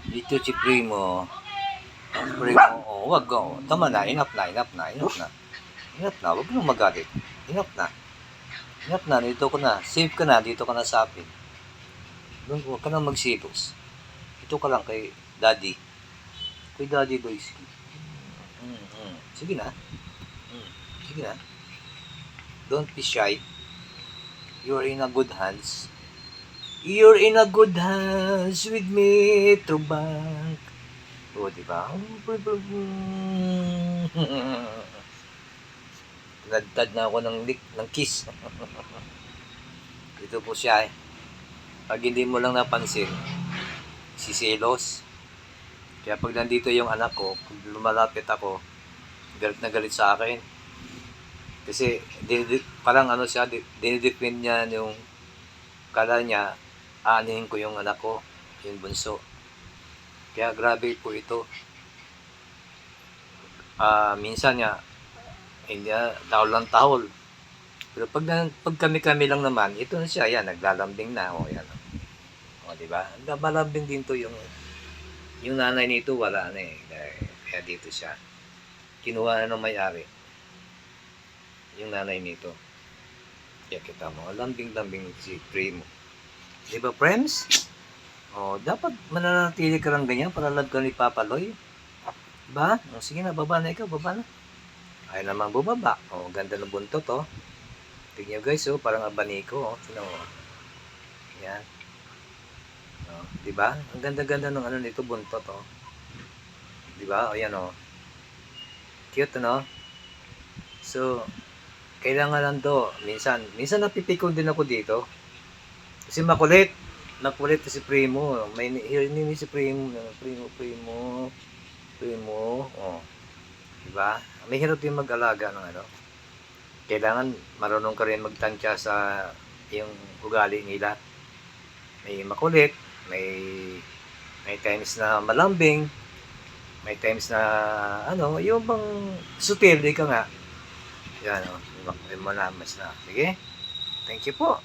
Dito si Primo. Primo, oh, wag ko. Tama na, enough na, enough na, enough na. Enough na, wag mo magalit. Enough na. Enough na, dito ko na. Save ka na, dito ka na sa akin. Huwag ka na magsilos. Ito ka lang kay Daddy. Kay Daddy Boys. Sige na. Sige na. Don't be shy. You're in a good hands. You're in a good hands with me, Bank. O, diba? Nagtad na ako ng kiss. Ito po siya. Pag hindi mo lang napansin, sisilos. Kaya pag nandito yung anak ko, pag lumalapit ako, galit na galit sa akin. Kasi parang ano siya, dinidepend niya yung kala niya, aanihin ko yung anak ko, yung bunso. Kaya grabe po ito. Minsan nga, hindi tahol lang tahol. Pero pag kami lang naman, ito na siya, yan, naglalambing na. O, yan. O, diba? Malambing din to yung nanay nito, wala na eh. Kaya dito siya. Kinuha na ng may-ari. Yung nanay nito. Kaya kita mo, lambing-lambing si Primo. Diba, friends? O, dapat mananatili ka lang ganyan para love ka ni Papa Loy. Diba? O, sige na, baba na ikaw, baba na. Ay namang bumaba. O, ganda ng buntot, oh. Tignan nyo guys, oh, parang abaniko, oh. Tignan mo. Yan. O, diba? Ang ganda-ganda ng ano nito, buntot, oh. Diba? O, yan, oh. Cute, no? So, kailangan lang to. Minsan napipikon din ako dito. Kasi makulit. Makulit si Primo. May hiling si Primo. Primo. Oh. Diba? May hirap din mag-alaga ng ano. Kailangan marunong ka rin magtansya sa yung ugali nila. May makulit. May times na malambing. May times na ano, yung bang sutil, di ka nga. Yan, o. May malamas na. Sige. Thank you po.